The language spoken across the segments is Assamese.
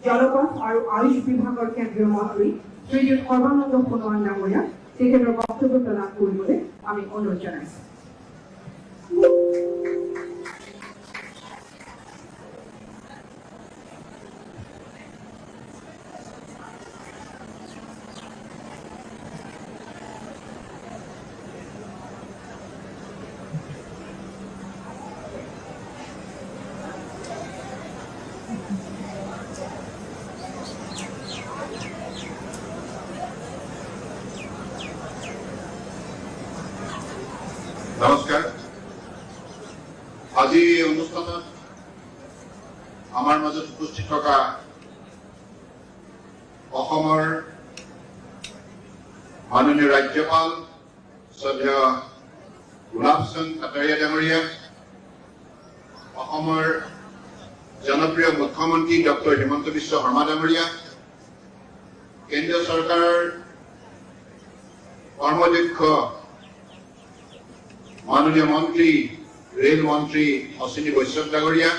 জলপথ আৰু আয়ুষ বিভাগৰ কেন্দ্ৰীয় মন্ত্ৰী শ্ৰীযুত সৰ্বানন্দ সোণোৱাল ডাঙৰীয়া তেখেতৰ বক্তব্য প্ৰদান কৰিবলৈ আমি অনুৰোধ জনাইছোঁ। নমস্কাৰ। আজি অনুষ্ঠানত আমাৰ মাজত উপস্থিত থকা অসমৰ মাননীয় ৰাজ্যপাল শ্ৰদ্ধেয় গোলাপচন্দ কাটাৰিয়া ডাঙৰীয়া, অসমৰ জনপ্ৰিয় মুখ্যমন্ত্ৰী ডক্টৰ হিমন্ত বিশ্ব শৰ্মা ডাঙৰীয়া, কেন্দ্ৰীয় চৰকাৰৰ কৰ্মদক্ষ মাননীয় মন্ত্ৰী ৰেল মন্ত্ৰী অশ্বিনী বৈষ্ণৱ ডাঙৰীয়া,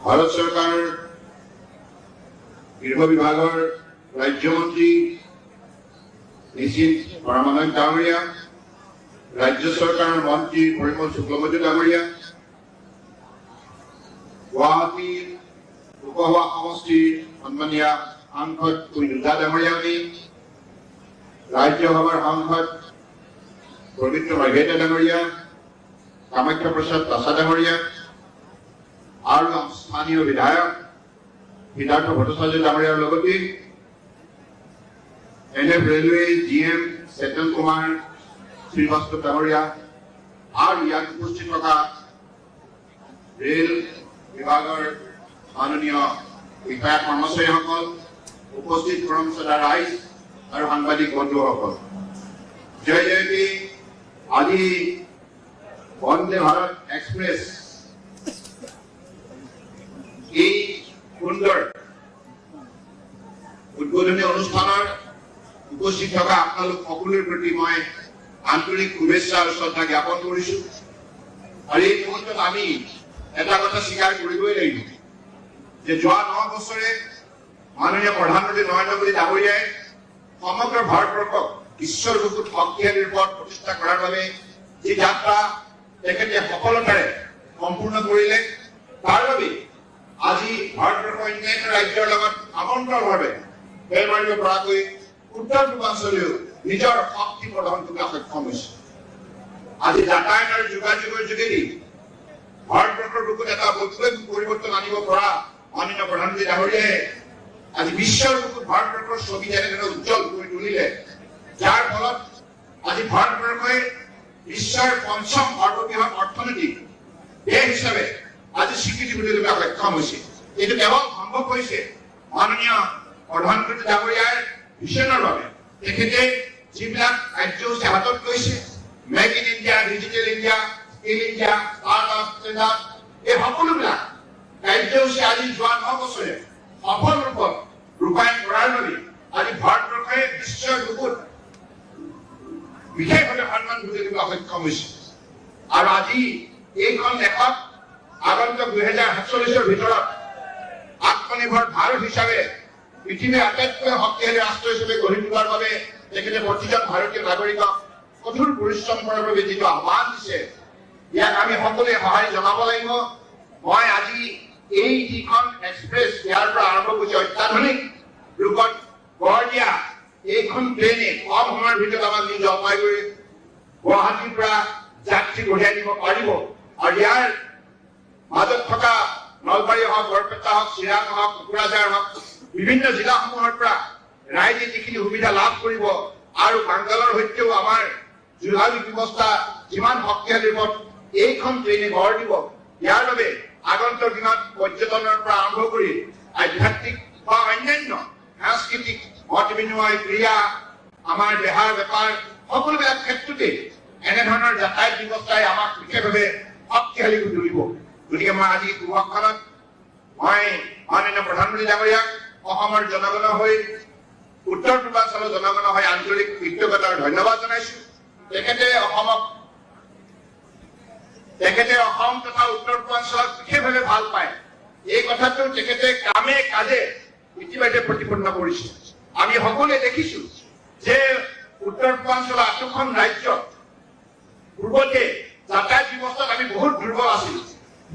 ভাৰত চৰকাৰৰ গৃহ বিভাগৰ ৰাজ্যমন্ত্ৰী নিশীথ পৰমানন্দ ডাঙৰীয়া, ৰাজ্য চৰকাৰৰ মন্ত্ৰী পৰিমল শুক্লবৈদ্য ডাঙৰীয়া, গুৱাহাটী লোকসভা সমষ্টিৰ সন্মানীয় সাংসদ কুইনুদা ডাঙৰীয়ানী, ৰাজ্যসভাৰ সাংসদ পবিত্ৰ মাৰ্ঘেৰিটা ডাঙৰীয়া, কামাখ্যা প্ৰসাদ দাসা ডাঙৰীয়া আৰু স্থানীয় বিধায়ক সিদ্ধাৰ্থ ভট্টাচাৰ্য ডাঙৰীয়াৰ লগতে NF ৰেলৱে GM চেতন কুমাৰ শ্ৰীবাস্তৱ ডাঙৰীয়া আৰু ইয়াত উপস্থিত থকা ৰেল বিভাগৰ মাননীয় বিষয়া কৰ্মচাৰীসকল, উপস্থিত কৰ্মচাৰী ৰাইজ আৰু সাংবাদিক বন্ধুসকল, জয় জয়ন্তী। আজি বন্দে ভাৰত এক্সপ্ৰেছ এই সুন্দৰ উদ্বোধনী অনুষ্ঠানৰ উপস্থিত থকা আপোনালোক সকলোৰে প্ৰতি মই আন্তৰিক শুভেচ্ছা আৰু শ্ৰদ্ধা জ্ঞাপন কৰিছো। আৰু এই মুহূৰ্তত আমি এটা কথা স্বীকাৰ কৰিবই লাগিব যে যোৱা 9 বছৰে মাননীয় প্ৰধানমন্ত্ৰী নৰেন্দ্ৰ মোদী ডাঙৰীয়াই সমগ্ৰ ভাৰতবৰ্ষক বিশ্বৰ বুকুত শক্তিশালী ৰূপত প্ৰতিষ্ঠা কৰাৰ বাবে যি যাত্ৰা তেখেতে সফলতাৰে সম্পূৰ্ণ কৰিলে, তাৰ বাবে আজি ভাৰতবৰ্ষৰ অন্যান্য ৰাজ্যৰ লগত সমান্তৰালভাৱে ফেৰ মাৰিব পৰাকৈ উত্তৰ পূৰ্বাঞ্চলেও নিজৰ শক্তি প্ৰদৰ্শন কৰিবলৈ সক্ষম হৈছে। আজি যাতায়াত আৰু যোগাযোগৰ যোগেদি ভাৰতবৰ্ষৰ বুকুত এটা বৈপ্লৱিক পৰিৱৰ্তন আনিব পৰা মাননীয় প্ৰধানমন্ত্ৰী ডাঙৰীয়াই আজি বিশ্বৰ বুকুত ভাৰতবৰ্ষৰ ছবি যেনেদৰে উজ্জ্বল কৰি তুলিলে, যাৰ ফলত আজি ভাৰতবৰ্ষই বিশ্বৰ ৫ম সৰ্ববৃহৎ অৰ্থনৈতিক দেশ হিচাপে আজি স্বীকৃতি বুলিবলৈ সক্ষম হৈছে। এইটো কেৱল সম্ভৱ হৈছে মাননীয় প্ৰধানমন্ত্ৰী ডাঙৰীয়াৰ ভিছনৰ বাবে। তেখেতে যিবিলাক কাৰ্যসূচী হাতত লৈছে, make in India, digital India, skill India, startup, stand up, এই সকলোবিলাক কাৰ্যসূচী আজি যোৱা 9 বছৰে সফল ৰূপত ৰূপায়ণ কৰাৰ বাবে আজি ভাৰতবৰ্ষই বিশ্বৰ বুকুত বিশেষভাৱে সন্মান বুজিবলৈ সক্ষম হৈছে। আৰু আজি এইখন দেশত আগন্তুক 2047 ভিতৰত আত্মনিৰ্ভৰ ভাৰত হিচাপে পৃথিৱীৰ আটাইতকৈ শক্তিশালী ৰাষ্ট্ৰ হিচাপে গঢ়ি তোলাৰ বাবে তেখেতে প্ৰতিজন ভাৰতীয় নাগৰিকক কঠোৰ পৰিশ্ৰম কৰাৰ বাবে যিটো আহ্বান দিছে, ইয়াক আমি সকলোৱে সঁহাৰি জনাব লাগিব। মই আজি এই যিখন এক্সপ্ৰেছ ইয়াৰ পৰা আৰম্ভ কৰিছে অত্যাধুনিক ৰূপত গঢ় দিয়া এইখন ট্ৰেইনে কম সময়ৰ ভিতৰত আমাক নিজ জলপাইগুৰি গুৱাহাটীৰ পৰা যাত্ৰী কঢ়িয়াই নিব পাৰিব। আৰু ইয়াৰ মাজত থকা নলবাৰী হওক, বৰপেটা হওক, চিৰাং হওক, কোকৰাঝাৰ হওক, বিভিন্ন জিলাসমূহৰ পৰা ৰাইজে যিখিনি সুবিধা লাভ কৰিব আৰু বাংগালোৰ সৈতেও আমাৰ যোগাযোগ ব্যৱস্থা যিমান শক্তিশালী ৰূপত এইখন ট্ৰেইনে গঢ় দিব, ইয়াৰ বাবে আগন্তুক দিনত পৰ্যটনৰ পৰা আৰম্ভ কৰি আধ্যাত্মিক বা অন্যান্য সাংস্কৃতিক মত বিনিময়, ক্ৰীড়া, আমাৰ বেহাৰ বেপাৰ সকলোবিলাক ক্ষেত্ৰতে এনেধৰণৰ যাতায়াত ব্যৱস্থাই আমাক বিশেষভাৱে শক্তিশালী কৰি তুলিব। গতিকে মই আজি উপভাষণত মই মাননীয় প্ৰধানমন্ত্ৰী ডাঙৰীয়াক অসমৰ জনগণৰ হৈ উত্তৰ পূৰ্বাঞ্চলৰ জনগণৰ হৈ আন্তৰিক কৃতজ্ঞতা আৰু ধন্যবাদ জনাইছো। তেখেতে অসম তথা উত্তৰ পূৰ্বাঞ্চলক বিশেষভাৱে ভাল পায়। কথাটো তেখেতে কামে কাজে ইতিমধ্যে প্ৰতিপন্ন কৰিছে। আমি সকলোৱে দেখিছো যে উত্তৰ পূৰ্বাঞ্চলৰ 8খন ৰাজ্যত পূৰ্বতে যাতায়াত ব্যৱস্থাত আমি বহুত দুৰ্বল আছিলো।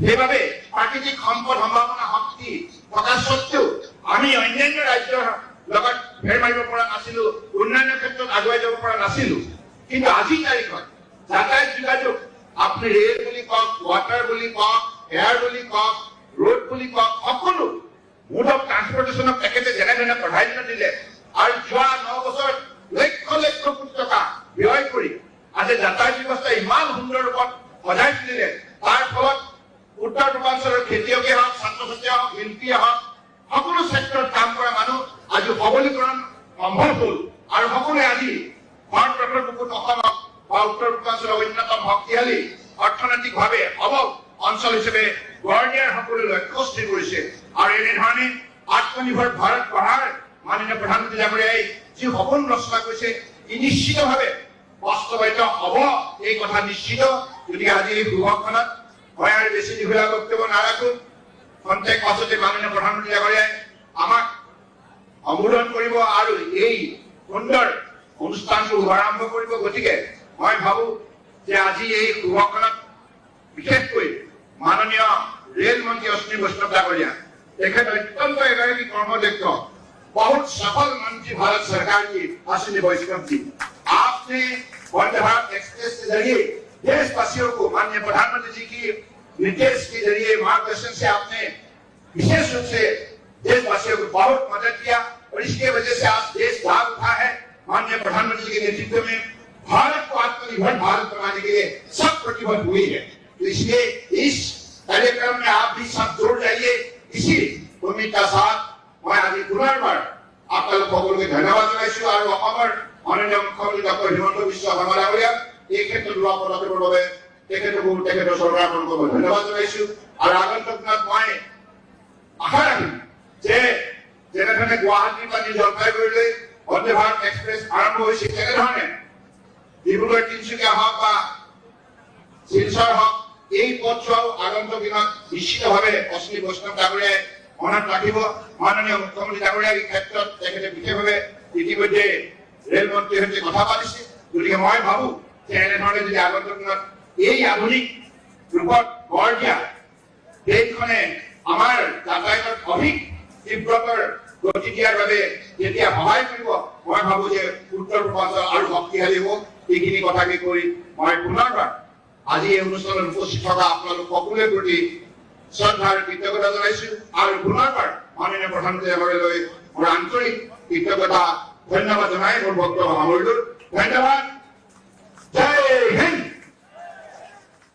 সেইবাবে প্ৰাকৃতিক সম্পদ সম্ভাৱনা শক্তি থকা স্বত্বেও আমি অন্যান্য ৰাজ্যৰ লগত ফেৰ মাৰিব পৰা নাছিলো, উন্নয়নৰ ক্ষেত্ৰত আগুৱাই যাব পৰা নাছিলো। কিন্তু আজিৰ তাৰিখত যাতায়াত যোগাযোগ আপুনি ৰেল বুলি কওক, ৱাটাৰ বুলি কওক, এয়াৰ বুলি কওক, ৰোড বুলি কওক, সকলো মোড অফ ট্ৰান্সপৰ্টেশ্যনক তেখেতে যেনেধৰণে প্ৰাধান্য দিলে আৰু যোৱা 9 বছৰত লক্ষ লক্ষ কোটি টকা ব্যয় কৰি আজি যাতায়াত ব্যৱস্থা ইমান সুন্দৰ ৰূপত সজাই তুলিলে, তাৰ ফলত উত্তৰ পূৰ্বাঞ্চলৰ খেতিয়কে হওক, ছাত্ৰ ছাত্ৰীয়ে হওক, শিল্পীয়ে হওক, সকলো ক্ষেত্ৰত কাম কৰা মানুহ আজি সবলীকৰণ সম্ভৱ হ'ল আৰু সকলোৱে আজি ভাৰতবৰ্ষৰ বুকুত অসমক বা উত্তৰ পূৰ্বাঞ্চলৰ অন্যতম শক্তিশালী অৰ্থনৈতিকভাৱে সবল অঞ্চল হিচাপে গঢ় দিয়াৰ সকলো লক্ষ্য স্থিৰ কৰিছে। আৰু এনেধৰণে আত্মনিৰ্ভৰ ভাৰত গঢ়াৰ মাননীয় প্ৰধানমন্ত্ৰী ডাঙৰীয়াই যি সপোন ৰচনা কৰিছে ই নিশ্চিতভাৱে বাস্তৱায়িত হ'ব, এই কথা নিশ্চিত। গতিকে আজি এই শুভখনত মই আৰু বেছি দীঘলীয়া বক্তব্য নাৰাখো। খন্তেক পাছতে মাননীয় প্ৰধানমন্ত্ৰী ডাঙৰীয়াই আমাক সম্বোধন কৰিব আৰু এই সুন্দৰ অনুষ্ঠানটো শুভাৰম্ভ কৰিব। গতিকে মই ভাবো যে আজি এই শুভখনত বিশেষকৈ মাননীয় ৰেল মন্ত্ৰী অশ্বিনী বৈষ্ণৱ ডাঙৰীয়া তেখেত অত্যন্ত এগৰাকী কৰ্মদক্ষ बहुत सफल मंत्री भारत सरकार की अश्विनी वैष्णव जी, आपने वंदे भारत एक्सप्रेस के जरिए देशवासियों को माननीय प्रधानमंत्री जी की निर्देश के जरिए मार्गदर्शन से आपने विशेष रूप से देशवासियों को बहुत मदद किया और इसके वजह से आज देश जाग उठा है। माननीय प्रधानमंत्री जी के नेतृत्व में भारत को आत्मनिर्भर भारत बनाने के लिए सब प्रतिबद्ध हुई है। तो इसलिए इस कार्यक्रम में आप भी सब जुड़ जाइए। इसी उम्मीद का साथ मैं आज पुनर्बार आपलोक সকলকে ধন্যবাদ জনাইছো আৰু অসমৰ মাননীয় মুখ্যমন্ত্ৰী ডক্টৰ হিমন্ত বিশ্ব শৰ্মা ডাঙৰীয়াক এই ক্ষেত্ৰত লোৱা পদক্ষেপৰ বাবে তেখেতৰ চৰকাৰখনক ধন্যবাদ জনাইছো। আৰু আগন্তুক দিনত মই আশা ৰাখিম যে যেনেধৰণে গুৱাহাটীৰ পৰা জলপাইগুৰিলৈ বন্দে ভাৰত এক্সপ্ৰেছ আৰম্ভ হৈছে, তেনেধৰণে ডিব্ৰুগড় তিনিচুকীয়া হওক বা শিলচৰ হওক এই পথছোৱাও আগন্তুক দিনত নিশ্চিতভাৱে অশ্বিনী বৈষ্ণৱ ডাঙৰীয়াই মনত ৰাখিব। মাননীয় মুখ্যমন্ত্ৰী ডাঙৰীয়াৰ এই ক্ষেত্ৰত তেখেতে বিশেষভাৱে ইতিমধ্যে ৰেল মন্ত্ৰীৰ সৈতে কথা পাতিছে। গতিকে মই ভাবো যে এনেধৰণে যদি আগন্তুক দিনত এই আধুনিক ৰূপত গঢ় দিয়া দেশখনে আমাৰ যাতায়াতত অধিক তীব্ৰতৰ গতি দিয়াৰ বাবে যেতিয়া সহায় কৰিব, মই ভাবো যে উত্তৰ পূৰ্বাঞ্চল আৰু শক্তিশালী হ'ব। এইখিনি কথাকে কৈ মই পুনৰবাৰ আজি এই অনুষ্ঠানত উপস্থিত থকা আপোনালোক সকলোৰে প্ৰতি শ্ৰদ্ধা আৰু কৃতজ্ঞতা জনাইছো আৰু পুনৰবাৰ মাননীয় প্ৰধানমন্ত্ৰী ডাঙৰীয়ালৈ মোৰ আন্তৰিক কৃতজ্ঞতা ধন্যবাদ জনাই মোৰ বক্তব্য সামৰিলো। ধন্যবাদ।